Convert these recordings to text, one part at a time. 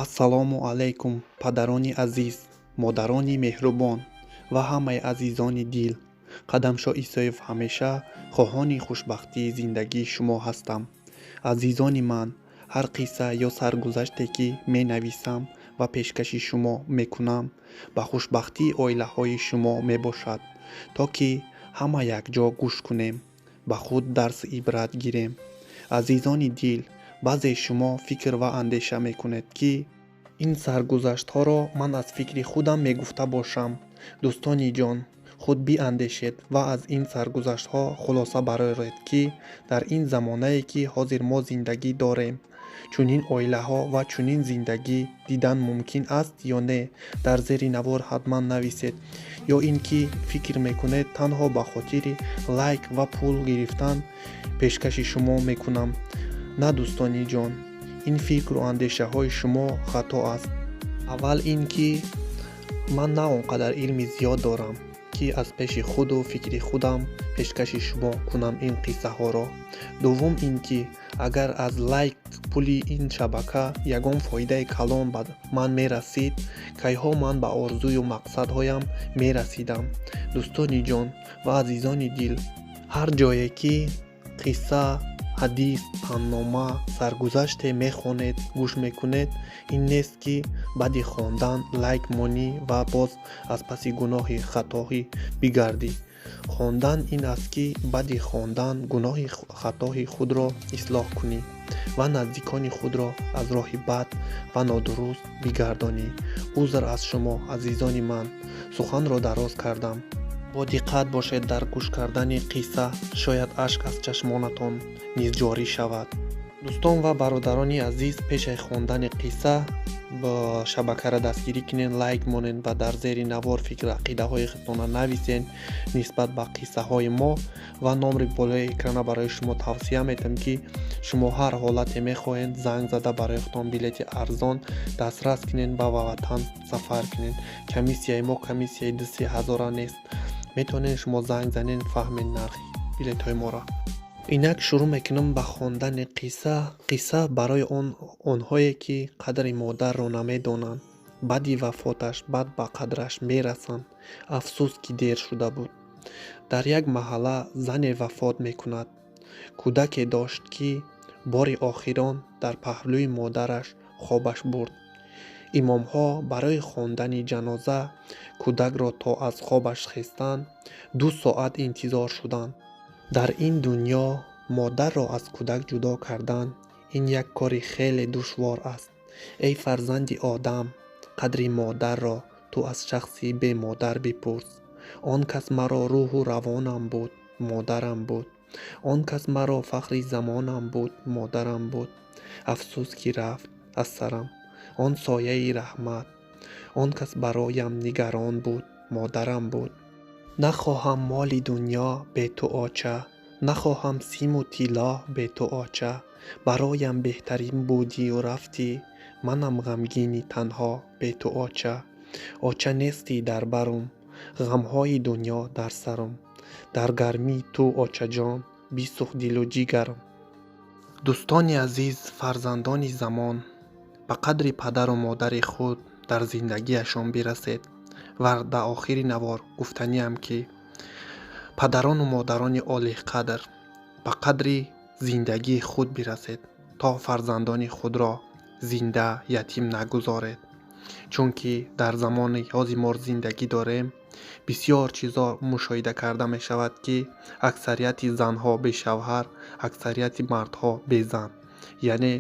ассалому алайкум падарони азиз, модарони меҳрубон ва ҳамаи азизони дил. Қадамшо Исоев ҳамеша хоҳони хушбахтии зиндагии шумо ҳастам. Азизони ман, ҳар қисса ё саргузаште ки менависам ва пешкаши шумо мекунам ба хушбахтии оилаҳои шумо мебошад, то ки ҳама якҷо гӯш кунем, ба худ дарси ибрат гирем. Азизони дил, баъзе шумо фикр ва андеша мекунед ки ин саргузаштҳоро ман аз фикри худам мегуфта бошам. дӯстони ҷон, худ биандешед ва аз ин саргузаштҳо хулоса бароред ки дар ин замонае ки ҳозир мо зиндагӣ дорем, чунин оилаҳо ва чунин зиндагӣ дидан мумкин аст ё не? Дар зери навор ҳатман нависед. ё ин ки фикр мекунед танҳо ба хотири лайк ва пул гирифтан пешкаши шумо мекунам. На дӯстони ҷон, ин фикру андешаҳои шумо хато аст. аввал ин ки ман на он қадар илми зиёд дорам ки аз пеши худу фикри худам пешкаши шумо кунам ин қиссаҳоро. дуввум ин ки агар аз лайк пули ин шабака ягон фоидаи калон ба ман мерасид, кайҳо ман ба орзую мақсадҳоям мерасидам. дӯстони ҷон ва азизони дил, ҳар ҷое ки қисса, ҳадис, панднома, саргузаште мехонед, гӯш мекунед, ин нест ки баъди хондан лайк монӣ ва боз аз паси гуноҳи хатоҳӣ бигардӣ. хондан ин аст ки баъди хондан гуноҳи хатоҳи худро ислоҳ кунӣ ва наздикони худро аз роҳи бад ва нодуруст бигардонӣ. узр аз шумо, азизони ман, суханро дароз кардам. бо диққат бошед дар гӯш кардани қисса, шояд ашк аз чашмонатон низ ҷорӣ шавад. дӯстон ва бародарони азиз, пешаи хондани қисса ба шабакаро дастгирӣ кунед, лайк монед ва дар зери навор фикр ақидаҳои худтона нависен нисбат ба қиссаҳои мо ва номри болои экрана барои шумо тавсия медиҳам ки шумо ҳар ҳолате мехоҳед занг зада барои худтон билети арзон дастрас кунед ва ба ватан сафар кунед. комиссияи мо комиссияи 2000 нест. метавонед шумо занг занед, фаҳмед нархи билетҳои моро. инак шурӯъ мекунам ба хондани қисса барои онҳое ки қадри модарро намедонанд, баъди вафоташ баъд ба қадраш мерасанд. афсӯс ки дер шуда буд. дар як маҳалла зане вафот мекунад. кӯдаке дошт ки бори охирон дар паҳлӯи модараш хобаш бурд. имомҳо барои хондани ҷаноза кӯдакро то аз хобаш хестанд 2 соат интизор шуданд. дар ин дунё модарро аз кӯдак ҷудо кардан ин як кори хеле душвор аст. эй фарзанди одам, қадри модарро ту аз шахси бемодар бипурс. он кас маро рӯҳу равонам буд, модарам буд. он кас маро фахри замонам буд, модарам буд. афсӯс ки рафт аз сарам он сояи раҳмат. он кас бароям нигарон буд, модарам буд. нахоҳам моли дунё бе ту оча, нахоҳам симу тилло бе ту оча. бароям беҳтарин будию рафтӣ, манам ғамгини танҳо бе ту оча. оча нестӣ дар барум, ғамҳои дунё дар сарум. дар гармӣ ту очаҷон, бисӯх дилу ҷигарам. дӯстони азиз, фарзандони замон, ба қадри падару модари худ дар зиндагиашон бирасед ва дар охири навор гуфтаниам ки падарону модарони олиқадр, ба қадри зиндагии худ бирасед то фарзандони худро зинда ятим нагузоред. чунки дар замони ҳозир мо зиндагӣ дорем, бисёр чизо мушоҳида карда мешавад ки аксарияти занҳо бешавҳар, аксарияти мардҳо безан, яъне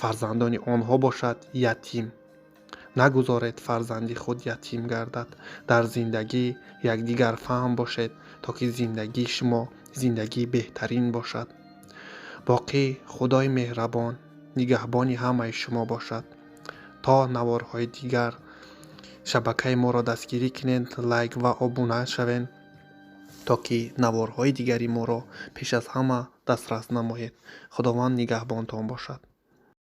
фарзандони онҳо бошад ятим. нагузоред фарзанди худ ятим гардад. дар зиндагӣ якдигар фаҳм бошед то ки зиндагии шумо зиндагии беҳтарин бошад. боқӣ худои меҳрабон нигаҳбони ҳамаи шумо бошад. то наворҳои дигар шабакаи моро дастгирӣ кунед, лайк ва обуна шавед то ки наворҳои дигари моро пеш аз ҳама дастрас намоед. худованд нигаҳбонтон бошад.